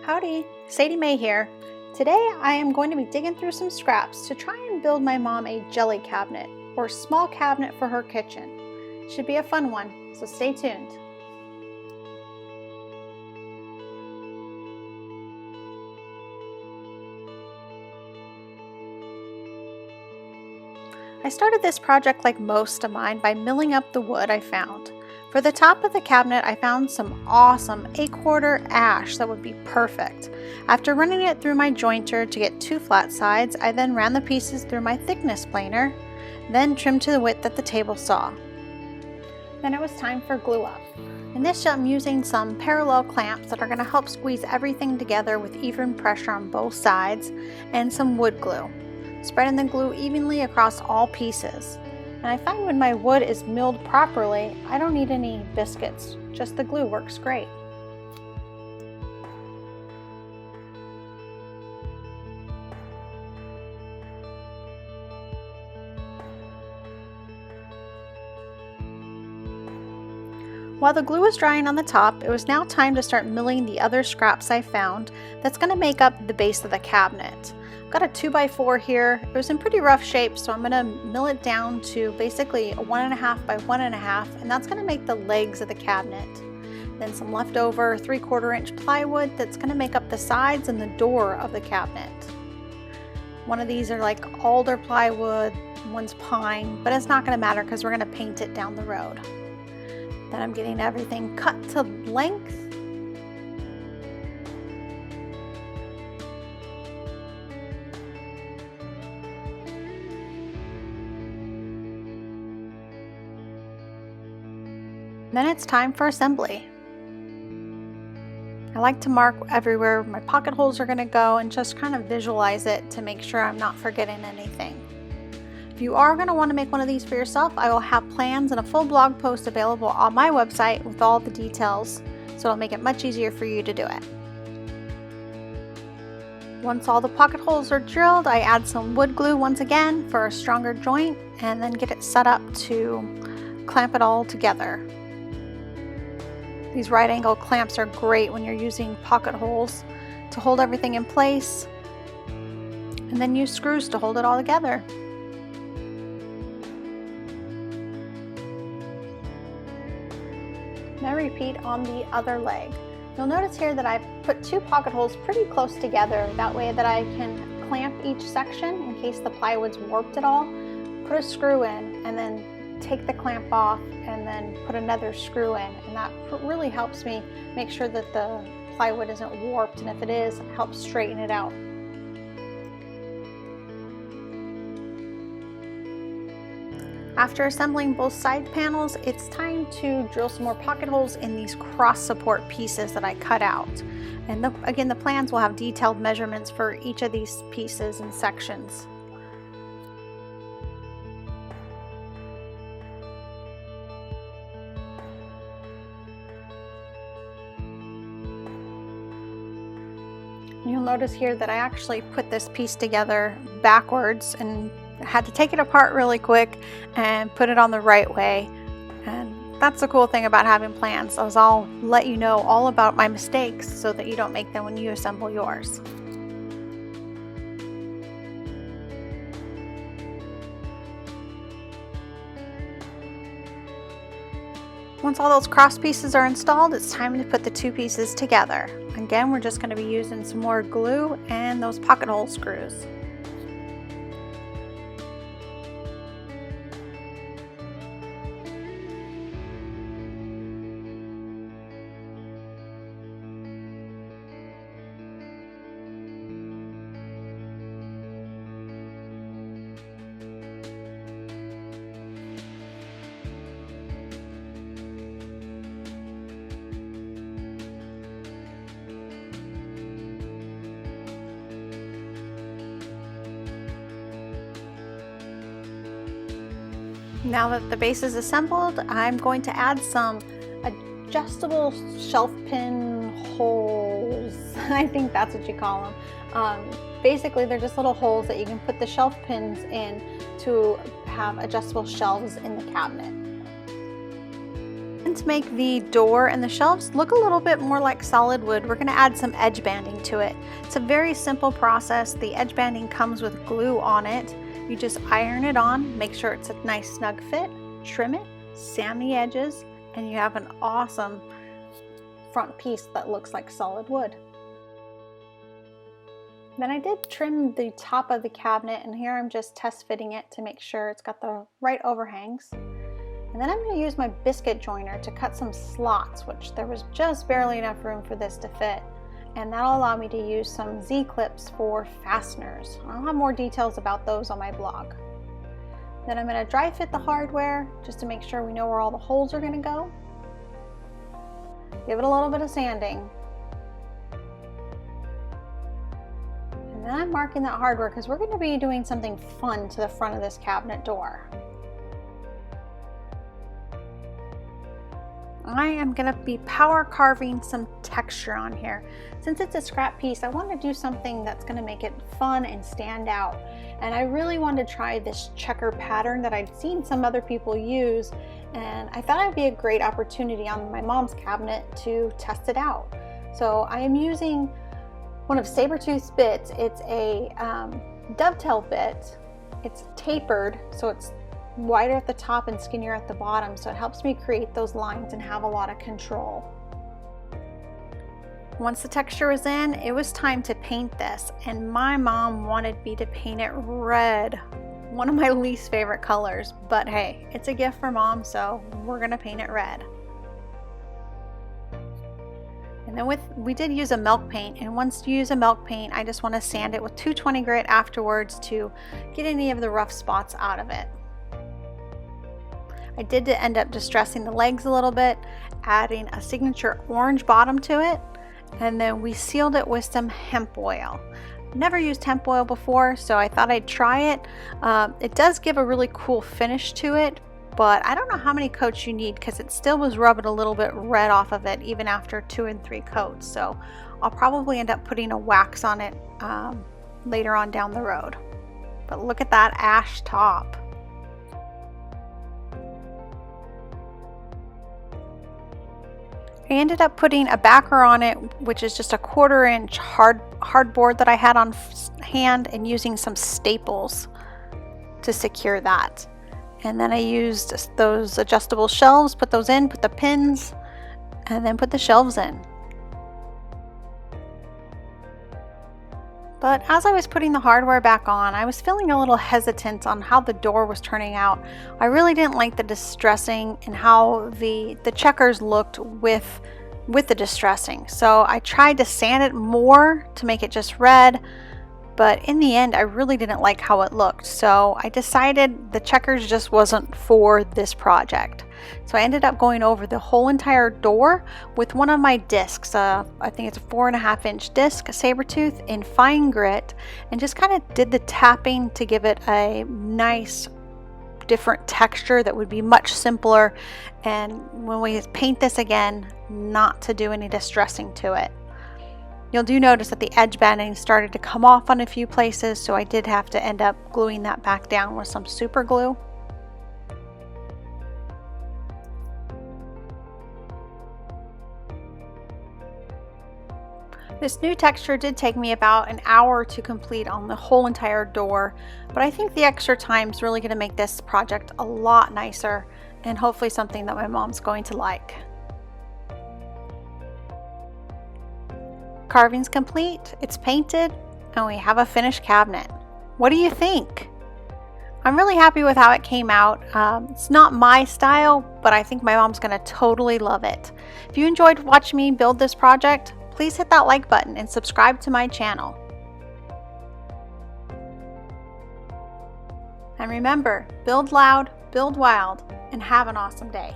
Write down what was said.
Howdy, Sadie Mae here. Today I am going to be digging through some scraps to try and build my mom a jelly cabinet or small cabinet for her kitchen. Should be a fun one, so stay tuned. I started this project like most of mine by milling up the wood I found. For the top of the cabinet, I found some awesome 1/4 ash that would be perfect. After running it through my jointer to get 2 flat sides, I then ran the pieces through my thickness planer, then trimmed to the width that the table saw. Then it was time for glue up. In this I'm using some parallel clamps that are going to help squeeze everything together with even pressure on both sides, and some wood glue. Spreading the glue evenly across all pieces. And I find when my wood is milled properly, I don't need any biscuits, just the glue works great. While the glue was drying on the top, it was now time to start milling the other scraps I found that's going to make up the base of the cabinet. Got a 2x4 here. It was in pretty rough shape, so I'm going to mill it down to basically a 1.5 by 1.5, and that's going to make the legs of the cabinet. Then some leftover 3/4 inch plywood that's going to make up the sides and the door of the cabinet. One of these are like alder plywood, one's pine, but it's not going to matter because we're going to paint it down the road. Then I'm getting everything cut to length. Then it's time for assembly. I like to mark everywhere my pocket holes are going to go and just kind of visualize it to make sure I'm not forgetting anything. If you are going to want to make one of these for yourself, I will have plans and a full blog post available on my website with all the details, so it'll make it much easier for you to do it. Once all the pocket holes are drilled, I add some wood glue once again for a stronger joint and then get it set up to clamp it all together. These right angle clamps are great when you're using pocket holes to hold everything in place, and then use screws to hold it all together. Now repeat on the other leg. You'll notice here that I've put 2 pocket holes pretty close together, that way that I can clamp each section in case the plywood's warped at all. Put a screw in and then take the clamp off and then put another screw in, and that really helps me make sure that the plywood isn't warped, and if it is, it helps straighten it out. After assembling both side panels, it's time to drill some more pocket holes in these cross support pieces that I cut out. And again, the plans will have detailed measurements for each of these pieces and sections. You'll notice here that I actually put this piece together backwards and had to take it apart really quick and put it on the right way. And that's the cool thing about having plans, is I'll let you know all about my mistakes so that you don't make them when you assemble yours. Once all those cross pieces are installed, it's time to put the 2 pieces together. Again, we're just going to be using some more glue and those pocket hole screws. Now that the base is assembled, I'm going to add some adjustable shelf pin holes. I think that's what you call them. Basically, they're just little holes that you can put the shelf pins in to have adjustable shelves in the cabinet. then to make the door and the shelves look a little bit more like solid wood, we're going to add some edge banding to it. It's a very simple process. The edge banding comes with glue on it. You just iron it on, make sure it's a nice snug fit, trim it, sand the edges, and you have an awesome front piece that looks like solid wood. Then I did trim the top of the cabinet, and here I'm just test fitting it to make sure it's got the right overhangs. And then I'm going to use my biscuit joiner to cut some slots, which there was just barely enough room for this to fit. And that'll allow me to use some Z-clips for fasteners. I'll have more details about those on my blog. Then I'm going to dry fit the hardware just to make sure we know where all the holes are going to go. Give it a little bit of sanding. And then I'm marking that hardware because we're going to be doing something fun to the front of this cabinet door. I am going to be power carving some texture on here. Since it's a scrap piece, I want to do something that's going to make it fun and stand out. And I really wanted to try this checker pattern that I'd seen some other people use, and I thought it would be a great opportunity on my mom's cabinet to test it out. So I am using one of Sabertooth's bits. It's a dovetail bit. It's tapered, so it's wider at the top and skinnier at the bottom, so it helps me create those lines and have a lot of control. Once the texture was in, it was time to paint this, and my mom wanted me to paint it red, one of my least favorite colors, but hey, it's a gift for mom, so we're gonna paint it red. And then we did use a milk paint, and once you use a milk paint, I just want to sand it with 220 grit afterwards to get any of the rough spots out of it. I did end up distressing the legs a little bit, adding a signature orange bottom to it, and then we sealed it with some hemp oil. Never used hemp oil before, so I thought I'd try it. It does give a really cool finish to it, but I don't know how many coats you need because it still was rubbing a little bit red off of it even after 2 and 3 coats. So I'll probably end up putting a wax on it later on down the road. But look at that ash top. I ended up putting a backer on it, which is just a 1/4 inch hardboard that I had on hand, and using some staples to secure that. And then I used those adjustable shelves, put those in, put the pins, and then put the shelves in. But as I was putting the hardware back on, I was feeling a little hesitant on how the door was turning out. I really didn't like the distressing and how the checkers looked with the distressing. So I tried to sand it more to make it just red, but in the end I really didn't like how it looked. So I decided the checkers just wasn't for this project. So I ended up going over the whole entire door with one of my discs. I think it's a 4.5 inch disc, a Sabertooth in fine grit, and just kind of did the tapping to give it a nice different texture that would be much simpler, and when we paint this again, not to do any distressing to it. You'll do notice that the edge banding started to come off on a few places, so I did have to end up gluing that back down with some super glue. This new texture did take me about an hour to complete on the whole entire door, but I think the extra time is really going to make this project a lot nicer and hopefully something that my mom's going to like. Carving's complete, it's painted, and we have a finished cabinet. What do you think? I'm really happy with how it came out. It's not my style, but I think my mom's going to totally love it. If you enjoyed watching me build this project, please hit that like button and subscribe to my channel. And remember, build loud, build wild, and have an awesome day.